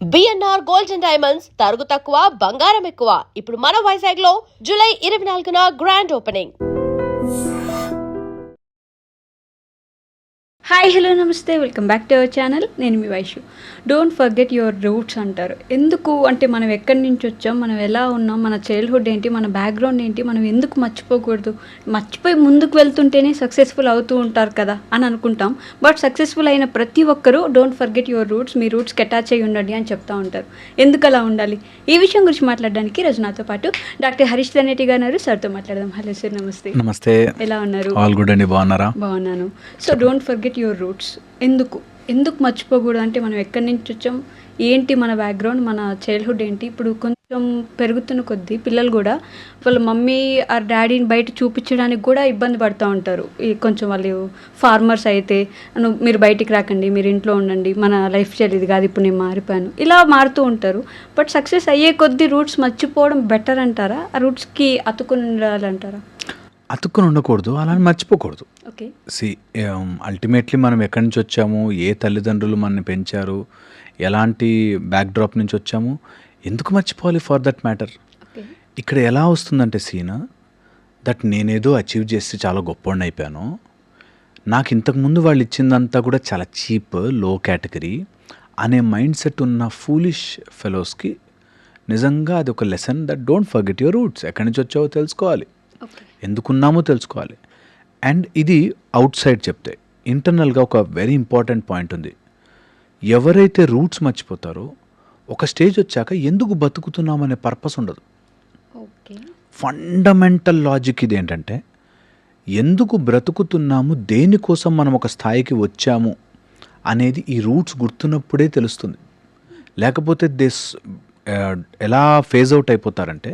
BNR gold and diamonds తరుగు తక్కువ బంగారం ఎక్కువ. ఇప్పుడు మన వైజాగ్ లో జూలై 24న గ్రాండ్ ఓపెనింగ్. హాయ్ హలో నమస్తే, welcome back to our channel. నేను మీ Vaishu. Don't forget your roots అంటారు. ఎందుకు అంటే మనం ఎక్కడి నుంచి వచ్చాం, మనం ఎలా ఉన్నాం, మన చైల్డ్హుడ్ ఏంటి, మన బ్యాక్గ్రౌండ్ ఏంటి, మనం ఎందుకు మర్చిపోకూడదు. మర్చిపోయి ముందుకు వెళ్తుంటేనే సక్సెస్ఫుల్ అవుతూ ఉంటారు కదా అని అనుకుంటాం. బట్ సక్సెస్ఫుల్ అయిన ప్రతి ఒక్కరూ డోంట్ ఫర్గెట్ యువర్ రూట్స్, మీ రూట్స్కి అటాచ్ అయ్యి ఉండండి అని చెప్తూ ఉంటారు. ఎందుకు అలా ఉండాలి, ఈ విషయం గురించి మాట్లాడడానికి ఈరోజు నాతో పాటు డాక్టర్ హరీష్ తనేటి గారు సార్తో మాట్లాడదాం. హలో సార్, నమస్తే. నమస్తే. ఎలా ఉన్నారు? ఆల్ గుడ్ అండి, బాగున్నారా? బాగున్నాను. So don't forget your roots. ఎందుకు మర్చిపోకూడదు అంటే మనం ఎక్కడి నుంచి వచ్చాం, ఏంటి మన బ్యాక్గ్రౌండ్, మన చైల్డ్హుడ్ ఏంటి. ఇప్పుడు కొంచెం పెరుగుతున్న కొద్దీ పిల్లలు కూడా వాళ్ళ మమ్మీ ఆర్ డాడీని బయట చూపించడానికి కూడా ఇబ్బంది పడుతూ ఉంటారు. ఈ కొంచెం వాళ్ళు ఫార్మర్స్ అయితే మీరు బయటికి రాకండి, మీరు ఇంట్లో ఉండండి, మన లైఫ్ స్టైల్ ఇది కాదు, ఇప్పుడు నేను మారిపోయాను, ఇలా మారుతూ ఉంటారు. బట్ సక్సెస్ అయ్యే కొద్దీ రూట్స్ మర్చిపోవడం బెటర్ అంటారా, ఆ రూట్స్కి అతుకుని ఉండాలంటారా? అతుక్కుని ఉండకూడదు, అలానే మర్చిపోకూడదు. ఓకే. అల్టిమేట్లీ మనం ఎక్కడి నుంచి వచ్చాము, ఏ తల్లిదండ్రులు మనల్ని పెంచారు, ఎలాంటి బ్యాక్డ్రాప్ నుంచి వచ్చాము, ఎందుకు మర్చిపోవాలి ఫర్ దట్ మ్యాటర్. ఇక్కడ ఎలా వస్తుందంటే సీన్ దట్ నేనేదో అచీవ్ చేసి చాలా గొప్పవాడిని అయిపోయాను, నాకు ఇంతకుముందు వాళ్ళు ఇచ్చిందంతా కూడా చాలా చీప్, లో కేటగిరీ అనే మైండ్ సెట్ ఉన్న ఫూలిష్ ఫెలోస్కి నిజంగా అది ఒక lesson that don't forget your roots. ఎక్కడి నుంచి వచ్చావో తెలుసుకోవాలి, ఎందుకున్నామో తెలుసుకోవాలి. అండ్ ఇది అవుట్ సైడ్ చెప్తే, ఇంటర్నల్గా ఒక వెరీ ఇంపార్టెంట్ పాయింట్ ఉంది. ఎవరైతే రూట్స్ మర్చిపోతారో ఒక స్టేజ్ వచ్చాక ఎందుకు బతుకుతున్నామనే పర్పస్ ఉండదు. ఫండమెంటల్ లాజిక్ ఇది ఏంటంటే, ఎందుకు బ్రతుకుతున్నాము, దేనికోసం మనం ఒక స్థాయికి వచ్చాము అనేది ఈ రూట్స్ గుర్తున్నప్పుడే తెలుస్తుంది. లేకపోతే ఎలా ఫేజ్ అవుట్ అయిపోతారంటే,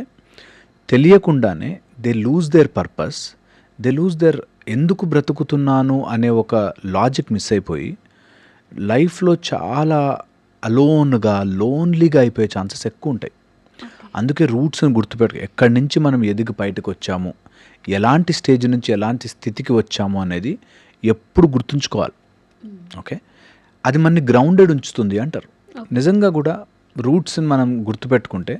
తెలియకుండానే they lose their purpose, they lose their ఎందుకు బ్రతుకుతున్నాను అనే ఒక లాజిక్ మిస్ అయిపోయి లైఫ్లో చాలా అలోన్గా, లోన్లీగా అయిపోయే ఛాన్సెస్ ఎక్కువ ఉంటాయి. అందుకే రూట్స్ని గుర్తుపెట్టు, ఎక్కడి నుంచి మనం ఎదిగి బయటకు వచ్చాము, ఎలాంటి స్టేజ్ నుంచి ఎలాంటి స్థితికి వచ్చాము అనేది ఎప్పుడు గుర్తుంచుకోవాలి. ఓకే, అది మనని గ్రౌండెడ్ ఉంచుతుంది అంటారు. నిజంగా కూడా రూట్స్ని మనం గుర్తుపెట్టుకుంటే,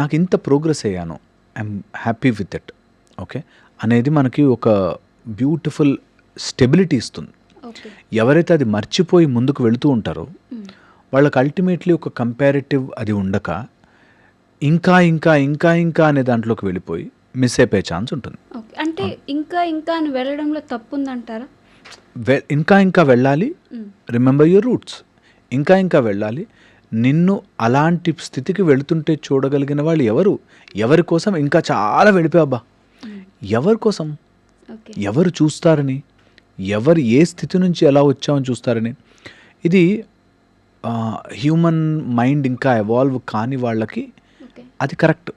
నాకు ఇంత ప్రోగ్రెస్ అయ్యాను, I'm happy with it, okay అనేది మనకి ఒక బ్యూటిఫుల్ స్టెబిలిటీ ఇస్తుంది. ఎవరైతే అది మర్చిపోయి ముందుకు వెళుతూ ఉంటారో వాళ్ళకి అల్టిమేట్లీ ఒక కంపారిటివ్ అది ఉండక ఇంకా ఇంకా ఇంకా ఇంకా అనే దాంట్లోకి వెళ్ళిపోయి మిస్ అయిపోయే ఛాన్స్ ఉంటుంది. అంటే ఇంకా ఇంకా అని వెళ్ళడంలో తప్పు ఉందంటారా? ఇంకా ఇంకా వెళ్ళాలి, రిమెంబర్ యువర్ రూట్స్. ఇంకా ఇంకా వెళ్ళాలి. నిన్ను అలాంటి స్థితికి వెళుతుంటే చూడగలిగిన వాళ్ళు ఎవరి కోసం ఇంకా చాలా వెళ్ళిపోయాబ్బా, ఎవరి కోసం, ఎవరు చూస్తారని, ఎవరు ఏ స్థితి నుంచి ఎలా వచ్చామని చూస్తారని. ఇది హ్యూమన్ మైండ్ ఇంకా ఎవాల్వ్ కాని వాళ్ళకి అది కరెక్ట్.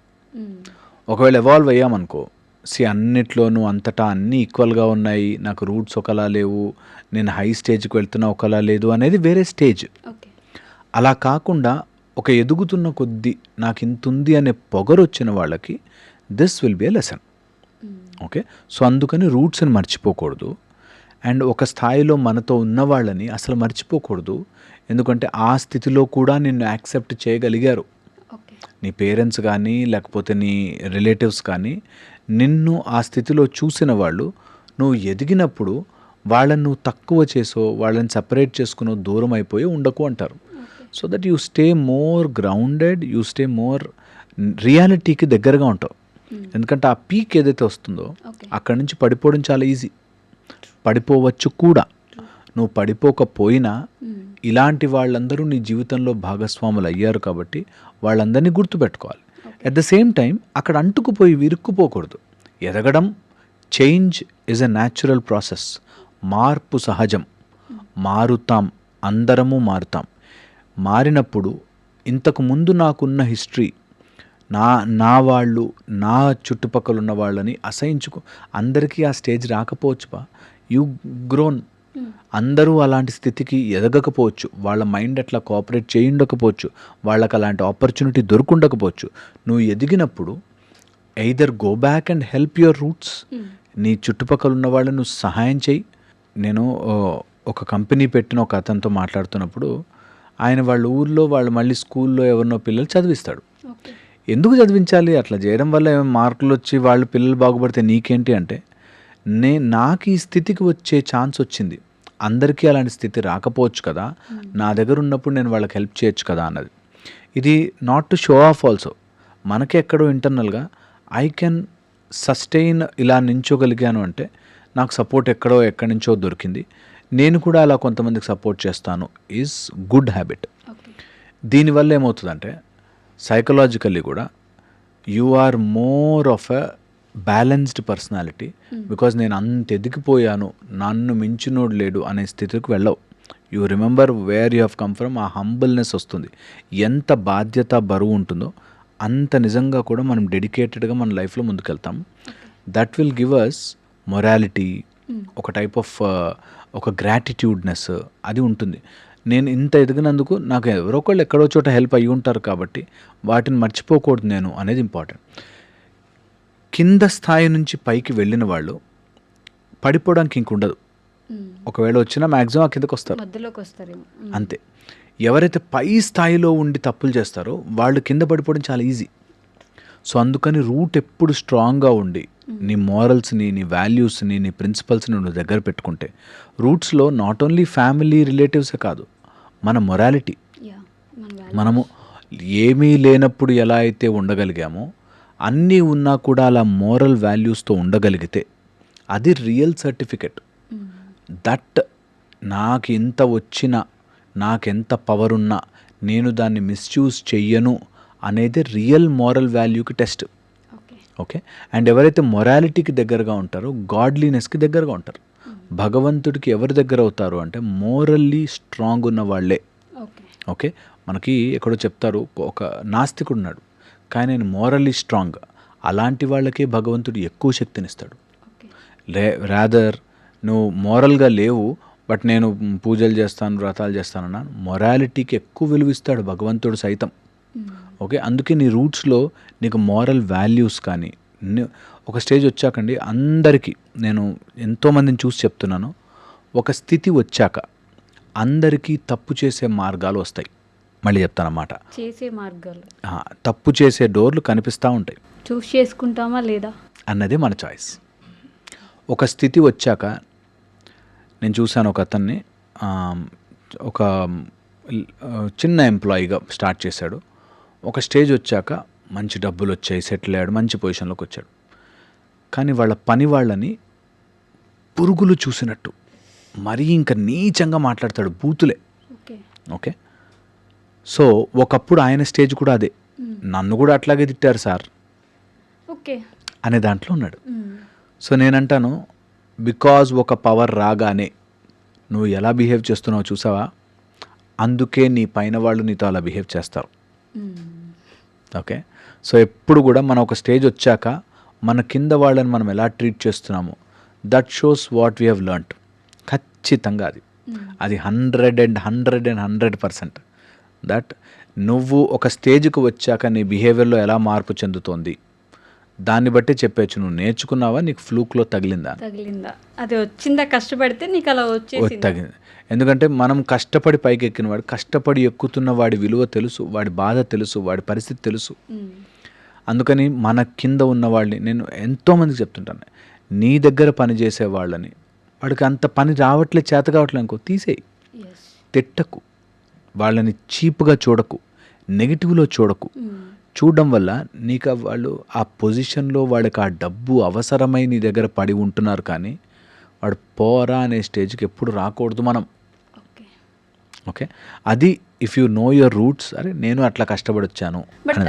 ఒకవేళ ఎవాల్వ్ అయ్యామనుకో, అన్నిట్లోనూ అంతటా అన్నీ ఈక్వల్గా ఉన్నాయి, నాకు రూట్స్ ఒకలా లేవు, నేను హై స్టేజ్కి వెళ్తున్నా ఒకలా లేదు అనేది వేరే స్టేజ్. అలా కాకుండా ఒక ఎదుగుతున్న కొద్దీ నాకు ఇంత ఉంది అనే పొగరు వచ్చిన వాళ్ళకి this will be a lesson. Okay, so అందుకని రూట్స్ని మర్చిపోకూడదు. అండ్ ఒక స్థాయిలో మనతో ఉన్న వాళ్ళని అసలు మర్చిపోకూడదు. ఎందుకంటే ఆ స్థితిలో కూడా నిన్ను యాక్సెప్ట్ చేయగలిగారు. నీ పేరెంట్స్ కానీ లేకపోతే నీ రిలేటివ్స్ కానీ నిన్ను ఆ స్థితిలో చూసిన వాళ్ళు, నువ్వు ఎదిగినప్పుడు వాళ్ళని నువ్వు తక్కువ చేసో, వాళ్ళని సపరేట్ చేసుకునో, దూరం అయిపోయి ఉండకు అంటారు. So that you stay more grounded, you stay more రియాలిటీకి దగ్గరగా ఉంటావు. ఎందుకంటే ఆ పీక్ ఏదైతే వస్తుందో అక్కడి నుంచి పడిపోవడం చాలా ఈజీ, పడిపోవచ్చు కూడా. నువ్వు పడిపోకపోయినా ఇలాంటి వాళ్ళందరూ నీ జీవితంలో భాగస్వాములు అయ్యారు కాబట్టి వాళ్ళందరినీ గుర్తుపెట్టుకోవాలి. అట్ ద సేమ్ టైం అక్కడ అంటుకుపోయి విరుక్కుపోకూడదు. ఎదగడం, change is a natural process. మార్పు సహజం, మారుతాం, అందరము మారుతాం. మారినప్పుడు ఇంతకు ముందు నాకున్న హిస్టరీ, నా వాళ్ళు, నా చుట్టుపక్కల ఉన్న వాళ్ళని అసహించుకో. అందరికీ ఆ స్టేజ్ రాకపోవచ్చు బా, యూ గ్రోన్. అందరూ అలాంటి స్థితికి ఎదగకపోవచ్చు, వాళ్ళ మైండ్ అట్లా కోఆపరేట్ చేయి ఉండకపోవచ్చు, వాళ్ళకి అలాంటి ఆపర్చునిటీ దొరుకుండకపోవచ్చు. నువ్వు ఎదిగినప్పుడు either go back and help your roots, నీ చుట్టుపక్కల ఉన్న వాళ్ళని నువ్వు సహాయం చేయి. నేను ఒక కంపెనీ పెట్టిన ఒక అతనితో మాట్లాడుతున్నప్పుడు ఆయన వాళ్ళ ఊర్లో వాళ్ళు మళ్ళీ స్కూల్లో ఎవరినో పిల్లలు చదివిస్తాడు. ఓకే. ఎందుకు చదివించాలి? అట్లా చేయడం వల్ల ఏమైనా మార్కులు వచ్చి వాళ్ళు పిల్లలు బాగుపడితే నీకేంటి అంటే, నాకు ఈ స్థితికి వచ్చే ఛాన్స్ వచ్చింది, అందరికీ అలాంటి స్థితి రాకపోవచ్చు కదా, నా దగ్గర ఉన్నప్పుడు నేను వాళ్ళకి హెల్ప్ చేయొచ్చు కదా అన్నది. ఇది not to show off also, మనకి ఎక్కడో ఇంటర్నల్గా ఐ కెన్ సస్టైన్ ఇలా నించోగలిగాను అంటే నాకు సపోర్ట్ ఎక్కడి నుంచో దొరికింది, నేను కూడా అలా కొంతమందికి సపోర్ట్ చేస్తాను ఈజ్ గుడ్ హ్యాబిట్. ఓకే. దీనివల్ల ఏమవుతుందంటే సైకలాజికల్లీ కూడా you are more of a balanced personality. Because నేను అంత ఎదిగిపోయాను, నన్ను మించినోడు లేడు అనే స్థితికి వెళ్ళవు. You remember where you have come from. ఆ హంబుల్నెస్ వస్తుంది. ఎంత బాధ్యత బరువు ఉంటుందో అంత నిజంగా కూడా మనం డెడికేటెడ్గా మన లైఫ్లో ముందుకెళ్తాం. That will give us morality, ఒక టైప్ ఆఫ్ ఒక గ్రాటిట్యూడ్నెస్ అది ఉంటుంది. నేను ఇంత ఎదిగినందుకు నాకు ఎవరో ఒకళ్ళు ఎక్కడో చోట హెల్ప్ అయ్యి ఉంటారు కాబట్టి వాటిని మర్చిపోకూడదు నేను అనేది ఇంపార్టెంట్. కింద స్థాయి నుంచి పైకి వెళ్ళిన వాళ్ళు పడిపోవడానికి ఇంకుండదు. ఒకవేళ వచ్చినా మ్యాక్సిమం ఆ కిందకు వస్తారు, మధ్యలోకి వస్తారేమో. అంతే. ఎవరైతే పై స్థాయిలో ఉండి తప్పులు చేస్తారో వాళ్ళు కింద పడిపోవడం చాలా ఈజీ. సో అందుకని రూట్ ఎప్పుడు స్ట్రాంగ్గా ఉండి నీ మారల్స్ని, నీ వాల్యూస్ని, నీ ప్రిన్సిపల్స్ని నువ్వు దగ్గర పెట్టుకుంటే రూట్స్లో నాట్ ఓన్లీ ఫ్యామిలీ రిలేటివ్సే కాదు, మన మొరాలిటీ, యా, మనము ఏమీ లేనప్పుడు ఎలా అయితే ఉండగలిగామో అన్నీ ఉన్నా కూడా అలా మోరల్ వాల్యూస్తో ఉండగలిగితే అది రియల్ సర్టిఫికెట్. దట్ నాకు ఎంత వచ్చినా, నాకెంత పవర్ ఉన్నా నేను దాన్ని మిస్యూజ్ చెయ్యను అనేది రియల్ మోరల్ వాల్యూకి టెస్ట్. ఓకే. అండ్ ఎవరైతే మొరాలిటీకి దగ్గరగా ఉంటారో గాడ్లీనెస్కి దగ్గరగా ఉంటారు. భగవంతుడికి ఎవరి దగ్గర అవుతారు అంటే మోరల్లీ స్ట్రాంగ్ ఉన్న వాళ్ళే. ఓకే. మనకి ఎక్కడో చెప్తారు, ఒక నాస్తికుడు ఉన్నాడు కానీ నేను మోరల్లీ స్ట్రాంగ్, అలాంటి వాళ్ళకే భగవంతుడు ఎక్కువ శక్తినిస్తాడు. రాదర్ నువ్వు మోరల్గా లేవు బట్ నేను పూజలు చేస్తాను, వ్రతాలు చేస్తానన్నా, మొరాలిటీకి ఎక్కువ విలువిస్తాడు భగవంతుడు సైతం. ఓకే. అందుకే నీ రూట్స్లో నీకు మోరల్ వాల్యూస్ కానీ ఒక స్టేజ్ వచ్చాకండి అందరికీ, నేను ఎంతోమందిని చూసి చెప్తున్నాను, ఒక స్థితి వచ్చాక అందరికీ తప్పు చేసే మార్గాలు వస్తాయి. మళ్ళీ చెప్తానన్నమాట, చేసే మార్గాలు, తప్పు చేసే డోర్లు కనిపిస్తూ ఉంటాయి. చూస్ చేసుకుంటామా లేదా అన్నది మన చాయిస్. ఒక స్థితి వచ్చాక నేను చూశాను ఒక అతన్ని, ఒక చిన్న ఎంప్లాయీగా స్టార్ట్ చేశాడు. ఒక స్టేజ్ వచ్చాక మంచి డబ్బులు వచ్చాయి, సెటిల్ అయ్యాడు, మంచి పొజిషన్లోకి వచ్చాడు. కానీ వాళ్ళ పని వాళ్ళని పురుగులు చూసినట్టు మరీ ఇంకా నీచంగా మాట్లాడతాడు, బూతులే. ఓకే. సో ఒకప్పుడు ఆయన స్టేజ్ కూడా అదే, నన్ను కూడా అట్లాగే తిట్టారు సార్ ఓకే అనే దాంట్లో ఉన్నాడు. సో నేనంటాను, బికాజ్ ఒక పవర్ రాగానే నువ్వు ఎలా బిహేవ్ చేస్తున్నావు చూసావా, అందుకే నీ పైన వాళ్ళు నీతో అలా బిహేవ్ చేస్తారు. ఓకే. సో ఎప్పుడు కూడా మనం ఒక స్టేజ్ వచ్చాక మన కింద వాళ్ళని మనం ఎలా ట్రీట్ చేస్తున్నామో that shows what we have learned. ఖచ్చితంగా అది 100% దట్ నువ్వు ఒక స్టేజ్కి వచ్చాక నీ బిహేవియర్లో ఎలా మార్పు చెందుతోంది దాన్ని బట్టి చెప్పచ్చు, నువ్వు నేర్చుకున్నావా, నీకు ఫ్లూక్లో తగిలిందా, అది వచ్చిందా, కష్టపడితే నీకు అలా తగింది. ఎందుకంటే మనం కష్టపడి పైకి ఎక్కిన వాడు, కష్టపడి ఎక్కుతున్న వాడి విలువ తెలుసు, వాడి బాధ తెలుసు, వాడి పరిస్థితి తెలుసు. అందుకని మన కింద ఉన్న వాళ్ళని నేను ఎంతోమందికి చెప్తుంటాను, నీ దగ్గర పని చేసే వాళ్ళని, వాడికి అంత పని రావట్లేదు, చేత కావట్లేదు అనుకో, తీసేయి, తిట్టకు, వాళ్ళని చీప్గా చూడకు, నెగిటివ్లో చూడకు. చూడడం వల్ల నీకు వాళ్ళు ఆ పొజిషన్లో వాళ్ళకి ఆ డబ్బు అవసరమై నీ దగ్గర పడి ఉంటున్నారు, కానీ వాడు పోరా అనే స్టేజ్కి ఎప్పుడు రాకూడదు మనం. ఓకే. అది if you know your roots, అరే నేను అట్లా కష్టపడి వచ్చాను. బట్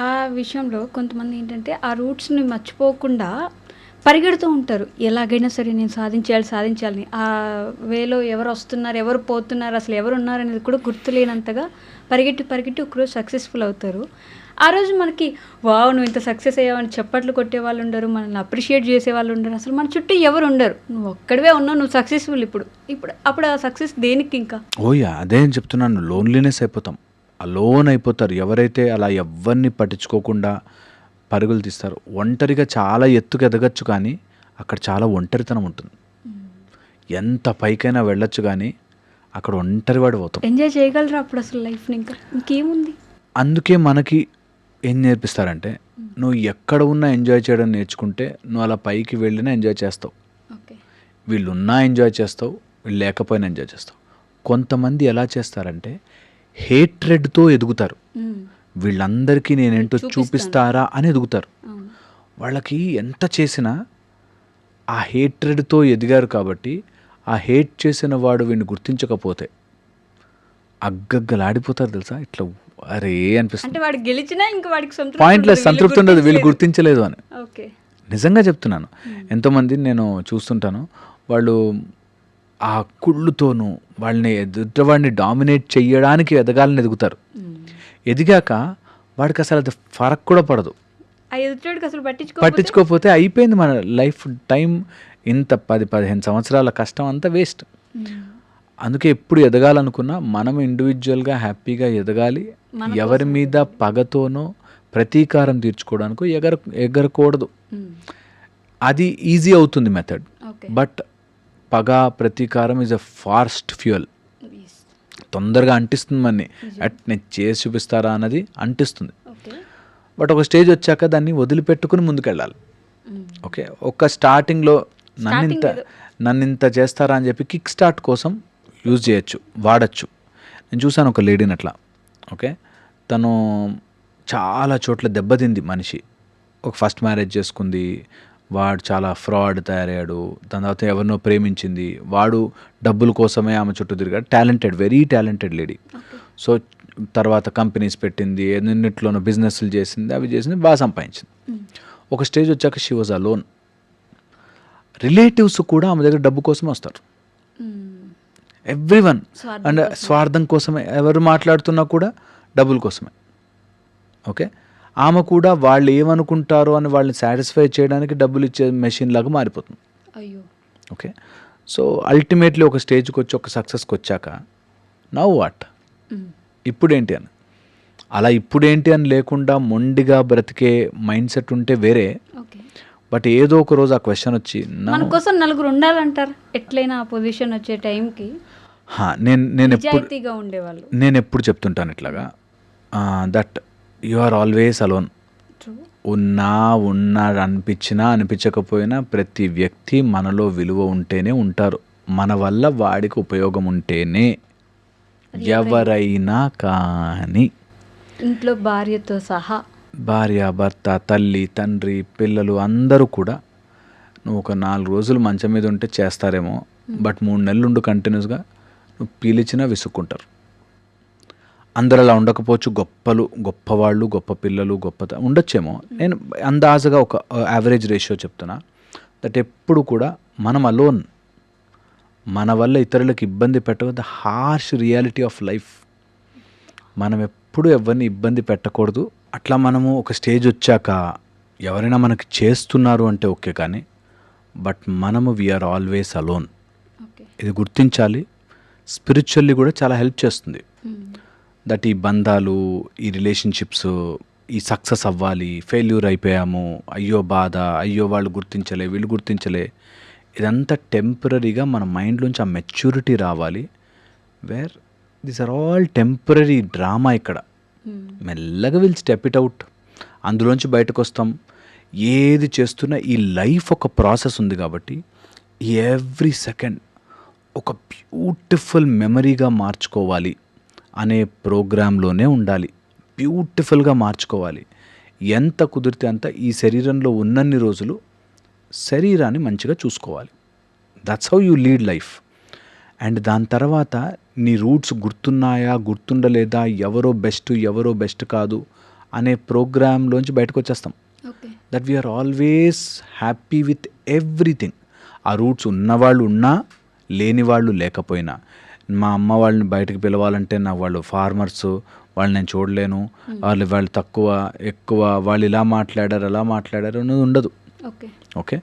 ఆ విషయంలో కొంతమంది ఏంటంటే ఆ రూట్స్ని మర్చిపోకుండా పరిగెడుతూ ఉంటారు, ఎలాగైనా సరే నేను సాధించాలని. ఆ వేలో ఎవరు వస్తున్నారు, ఎవరు పోతున్నారు, అసలు ఎవరు ఉన్నారు అనేది కూడా గుర్తులేనంతగా పరిగెట్టి ఒకరోజు సక్సెస్ఫుల్ అవుతారు. ఆ రోజు మనకి వావ్ నువ్వు ఇంత సక్సెస్ అయ్యావని చప్పట్లు కొట్టే వాళ్ళు ఉండరు, మనల్ని అప్రిషియేట్ చేసే వాళ్ళు ఉండరు, అసలు మన చుట్టూ ఎవరు ఉండరు, నువ్వు ఒక్కడివే ఉన్నావు, నువ్వు సక్సెస్ఫుల్. అప్పుడు ఆ సక్సెస్ దేనికి ఇంకా? ఓయా అదే చెప్తున్నాను, లోన్లీనెస్ అయిపోతాం, అలోన్ అయిపోతారు. ఎవరైతే అలా ఎవరిని పట్టించుకోకుండా పరుగులు తీస్తారు, ఒంటరిగా చాలా ఎత్తుకు ఎదగచ్చు కానీ అక్కడ చాలా ఒంటరితనం ఉంటుంది. ఎంత పైకైనా వెళ్ళొచ్చు కానీ అక్కడ ఒంటరివాడు అవుతాం. ఎంజాయ్ చేయగలరా అప్పుడు అసలు లైఫ్ని? ఇంకా ఇంకేముంది? అందుకే మనకి ఏం నేర్పిస్తారంటే, నువ్వు ఎక్కడ ఉన్నా ఎంజాయ్ చేయడం నేర్చుకుంటే నువ్వు అలా పైకి వెళ్ళినా ఎంజాయ్ చేస్తావు. ఓకే. వీళ్ళు ఉన్నా ఎంజాయ్ చేస్తావు, వీళ్ళు లేకపోయినా ఎంజాయ్ చేస్తావు. కొంతమంది ఎలా చేస్తారంటే హేట్రెడ్తో ఎదుగుతారు. వీళ్ళందరికీ నేనేంటో చూపిస్తారా అని ఎదుగుతారు. వాళ్ళకి ఎంత చేసినా ఆ హేట్రెడ్తో ఎదిగారు కాబట్టి ఆ హేట్ చేసిన వాడు వీడిని గుర్తించకపోతే అగ్గగ్గలాడిపోతారు తెలుసా. ఇట్లా అరే అనిపిస్తుంది. అంటే వాడు గెలిచినా ఇంకా వాడికి పాయింట్లెస్ సంతృప్తి ఉండదు, వీళ్ళు గుర్తించలేదు అని. ఓకే. నిజంగా చెప్తున్నాను. ఎంతోమంది నేను చూస్తుంటాను, వాళ్ళు ఆ కుళ్ళుతోనూ వాళ్ళని ఎదుటివాడిని డామినేట్ చెయ్యడానికి ఎదగాలని ఎదుగుతారు. ఎదిగాక వాడికి అసలు అది ఫరక్ కూడా పడదు. ఆ ఎదుటివాడికి అసలు పట్టించుకోకపోతే అయిపోయింది మన లైఫ్ టైం. ఇంత 10-15 సంవత్సరాల కష్టం అంతా వేస్ట్. అందుకే ఎప్పుడు ఎదగాలనుకున్నా మనం ఇండివిజువల్గా హ్యాపీగా ఎదగాలి. ఎవరి మీద పగతోనో ప్రతీకారం తీర్చుకోవడానికి ఎగరకూడదు. అది ఈజీ అవుతుంది మెథడ్. బట్ పగ ప్రతీకారం ఈజ్ అ ఫాస్ట్ ఫ్యూయల్. తొందరగా అంటిస్తుంది మనని. నేను చేసి చూపిస్తారా అన్నది అంటిస్తుంది. బట్ ఒక స్టేజ్ వచ్చాక దాన్ని వదిలిపెట్టుకుని ముందుకెళ్ళాలి. ఓకే. ఒక స్టార్టింగ్లో నన్ను ఇంత చేస్తారా అని చెప్పి కిక్ స్టార్ట్ కోసం యూజ్ చేయొచ్చు, వాడచ్చు. నేను చూసాను ఒక లేడీని అట్లా. ఓకే. తను చాలా చోట్ల దెబ్బతింది మనిషి. ఒక ఫస్ట్ మ్యారేజ్ చేసుకుంది, వాడు చాలా ఫ్రాడ్ తయారయ్యాడు. దాని తర్వాత ఎవరినో ప్రేమించింది, వాడు డబ్బుల కోసమే ఆమె చుట్టూ తిరిగాడు. Talented, very talented lady. So తర్వాత కంపెనీస్ పెట్టింది, ఎన్నిట్లోనో బిజినెస్లు చేసింది, అవి చేసింది, బాగా సంపాదించింది. ఒక స్టేజ్ వచ్చాక షీ వాజ్ అలోన్. రిలేటివ్స్ కూడా ఆమె దగ్గర డబ్బు కోసమే వస్తారు. ఎవ్రీవన్. అండ్ స్వార్థం కోసమే ఎవరు మాట్లాడుతున్నా కూడా డబ్బుల కోసమే. ఓకే. ఆమె కూడా వాళ్ళు ఏమనుకుంటారో అని వాళ్ళని సాటిస్ఫై చేయడానికి డబ్బులు ఇచ్చే మెషిన్ లాగా మారిపోతుంది. ఓకే. సో అల్టిమేట్లీ ఒక స్టేజ్కి వచ్చి ఒక సక్సెస్కి వచ్చాక నౌ వాట్, ఇప్పుడేంటి అని. అలా ఇప్పుడేంటి అని లేకుండా మొండిగా బ్రతికే మైండ్ సెట్ ఉంటే వేరే. బట్ ఏదో ఒక రోజు ఆ క్వశ్చన్ వచ్చి మన కోసం నలుగురు ఉండాలంటారు ఎట్లయినా ఆ పొజిషన్ వచ్చే టైంకి. నేను ఎప్పుడు చెప్తుంటాను ఇట్లాగా, that you are always alone. ఉన్నా అనిపించినా అనిపించకపోయినా ప్రతి వ్యక్తి మనలో విలువ ఉంటేనే ఉంటారు. మన వల్ల వాడికి ఉపయోగం ఉంటేనే. ఎవరైనా కానీ ఇంట్లో భార్యతో సహా, భార్య, భర్త, తల్లి, తండ్రి, పిల్లలు అందరూ కూడా నువ్వు ఒక 4 రోజులు మంచం మీద ఉంటే చేస్తారేమో, బట్ 3 నెలలు ఉండు కంటిన్యూస్గా నువ్వు పీలిచినా విసుక్కుంటారు. అందరు అలా ఉండకపోవచ్చు. గొప్పవాళ్ళు, గొప్ప పిల్లలు, ఉండొచ్చేమో. నేను అందాజగా ఒక యావరేజ్ రేషియో చెప్తున్నా. దట్ ఎప్పుడు కూడా మనం అలోన్. మన వల్ల ఇతరులకు ఇబ్బంది పెట్టకూడదు. Harsh reality of life. మనం ఎప్పుడు ఎవరిని ఇబ్బంది పెట్టకూడదు. అట్లా మనము ఒక స్టేజ్ వచ్చాక ఎవరైనా మనకి చేస్తున్నారు అంటే ఓకే, కానీ బట్ మనము వీఆర్ ఆల్వేస్ అలోన్. ఇది గుర్తించాలి. స్పిరిచువల్లీ కూడా చాలా హెల్ప్ చేస్తుంది. దట్ ఈ బంధాలు, ఈ రిలేషన్షిప్స్, ఈ సక్సెస్ అవ్వాలి, ఫెయిల్యూర్ అయిపోయాము, అయ్యో బాధ, అయ్యో వాళ్ళు గుర్తించలే, వీళ్ళు గుర్తించలే, ఇదంతా టెంపరీగా మన మైండ్లోంచి ఆ మెచ్యూరిటీ రావాలి. Where these are all temporary drama. ఇక్కడ మెల్లగా విల్ స్టెప్ ఇట్ అవుట్. అందులోంచి బయటకు వస్తాం. ఏది చేస్తున్నా ఈ లైఫ్ ఒక ప్రాసెస్ ఉంది కాబట్టి ఎవ్రీ సెకండ్ ఒక బ్యూటిఫుల్ మెమరీగా మార్చుకోవాలి అనే ప్రోగ్రాంలోనే ఉండాలి. బ్యూటిఫుల్గా మార్చుకోవాలి. ఎంత కుదిరితే అంత ఈ శరీరంలో ఉన్నన్ని రోజులు శరీరాన్ని మంచిగా చూసుకోవాలి. That's how you lead life. And దాని తర్వాత నీ రూట్స్ గుర్తున్నాయా, గుర్తుండలేదా, ఎవరో బెస్ట్ కాదు అనే ప్రోగ్రాంలోంచి బయటకు వచ్చేస్తాం. That we are always happy with everything. ఆ రూట్స్ ఉన్నవాళ్ళు ఉన్నా, లేని వాళ్ళు లేకపోయినా. మా అమ్మ వాళ్ళని బయటకు పిలవాలంటే నాకు వాళ్ళు ఫార్మర్స్, వాళ్ళు నేను చూడలేను, వాళ్ళు తక్కువ ఎక్కువ, వాళ్ళు ఇలా మాట్లాడారు అలా మాట్లాడారు అనేది ఉండదు. Okay.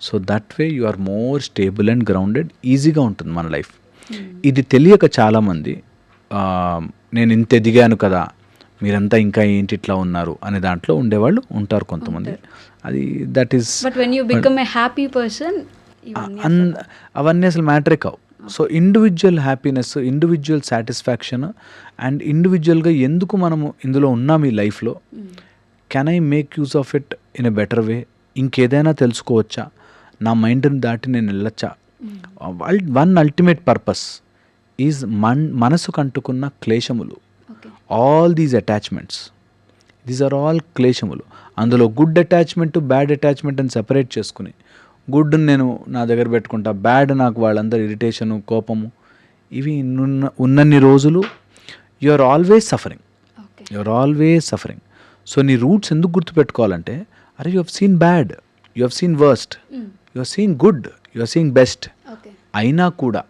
So that way you are more stable and grounded. ఈజీగా ఉంటుంది మన లైఫ్. ఇది తెలియక చాలామంది నేను ఇంత ఎదిగాను కదా, మీరంతా ఇంకా ఏంటి ఇట్లా ఉన్నారు అనే దాంట్లో ఉండేవాళ్ళు ఉంటారు కొంతమంది. అది that is but when you become a happy person అవన్నీ అసలు మ్యాటరే కావు. So individual happiness, individual satisfaction and ఇండివిజువల్గా ఎందుకు మనము ఇందులో ఉన్నాం ఈ లైఫ్లో, can I make use of it in a better way, ఇంకేదైనా తెలుసుకోవచ్చా, నా మైండ్ని దాటి నేను వెళ్ళొచ్చా. వన్ అల్టిమేట్ పర్పస్ ఈజ్ మనసుకు అంటుకున్న క్లేశములు, all these attachments, these are all క్లేశములు. అందులో గుడ్ అటాచ్మెంట్, బ్యాడ్ అటాచ్మెంట్ అని సెపరేట్ చేసుకుని, గుడ్ నేను నా దగ్గర పెట్టుకుంటా, బ్యాడ్ నాకు వాళ్ళందరూ ఇరిటేషను, కోపము, ఇవి ఉన్నన్ని రోజులు you are always suffering, you are always suffering. So నీ రూట్స్ ఎందుకు గుర్తుపెట్టుకోవాలంటే, అరే you have seen bad, you have seen worst, you are seeing good, you are seeing best, అయినా కూడా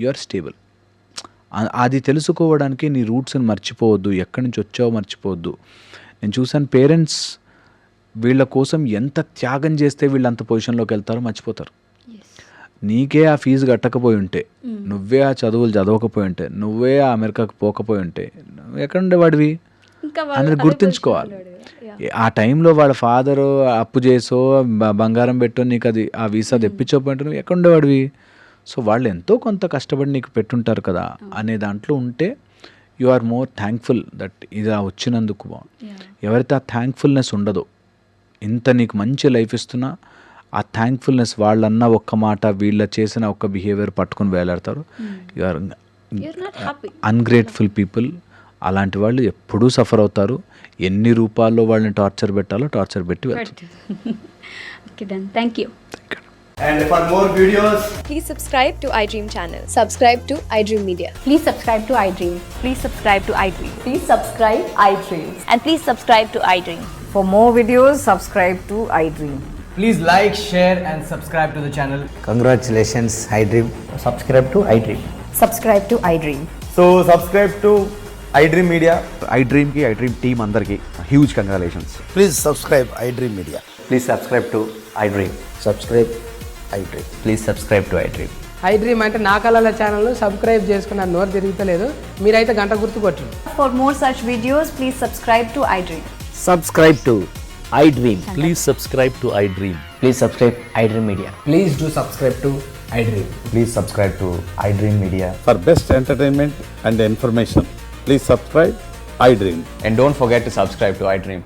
యు ఆర్ స్టేబుల్. అది తెలుసుకోవడానికి నీ రూట్స్ని మర్చిపోవద్దు, ఎక్కడి నుంచి వచ్చావో మర్చిపోవద్దు. నేను చూసాను పేరెంట్స్ వీళ్ళ కోసం ఎంత త్యాగం చేస్తే వీళ్ళు అంత పొజిషన్లోకి వెళ్తారో మర్చిపోతారు. నీకే ఆ ఫీజు కట్టకపోయి ఉంటే, నువ్వే ఆ చదువులు చదవకపోయి ఉంటే, నువ్వే ఆ అమెరికాకు పోకపోయి ఉంటే నువ్వు ఎక్కడ ఉండేవాడివి అనేది గుర్తుంచుకోవాలి. ఆ టైంలో వాళ్ళ ఫాదరు అప్పు చేసో బంగారం పెట్టో నీకు అది ఆ వీసా తెప్పించకపోయింటే నువ్వు ఎక్కడ ఉండేవాడివి. సో వాళ్ళు ఎంతో కొంత కష్టపడి నీకు పెట్టుంటారు కదా అనే దాంట్లో ఉంటే you are more thankful that ఇది వచ్చినందుకు. ఎవరైతే ఆ థ్యాంక్ఫుల్నెస్ ఉండదో, ఇంత నీకు మంచి లైఫ్ ఇస్తున్నా ఆ థ్యాంక్ఫుల్నెస్, వాళ్ళన్న ఒక్క మాట, వీళ్ళ చేసిన ఒక్క బిహేవియర్ పట్టుకుని వేలాడతారు. You are ungrateful people. అలాంటి వాళ్ళు ఎప్పుడూ సఫర్ అవుతారు. ఎన్ని రూపాల్లో వాళ్ళని టార్చర్ పెట్టాలో టార్చర్ పెట్టి వెళ్తారు. Okay done, thank you. And for more videos, Please subscribe to iDream channel. Subscribe to iDream Media. Please subscribe to iDream. Please subscribe to iDream. Please subscribe iDream. And please subscribe to iDream. For more videos, subscribe to iDream. please like, share and subscribe to the channel. Congratulations, iDream. Subscribe to iDream. Subscribe to iDream. So subscribe to iDream Media. iDream ki iDream team andarki huge congratulations. Please subscribe iDream Media. Please subscribe to iDream. Subscribe iDream. Please subscribe to iDream. iDream అంటే నా కళల ఛానల్ను subscribe చేసుకున్న నోరు తిరుగుతలేదు, మీరైతే గంట గుర్తు కొట్టండి. For more such videos, please subscribe to iDream. Subscribe to iDream. Please subscribe to iDream. Please subscribe iDream Media. Please do subscribe to iDream. Please subscribe to iDream Media. For best entertainment and information, please subscribe iDream. And don't forget to subscribe to iDream.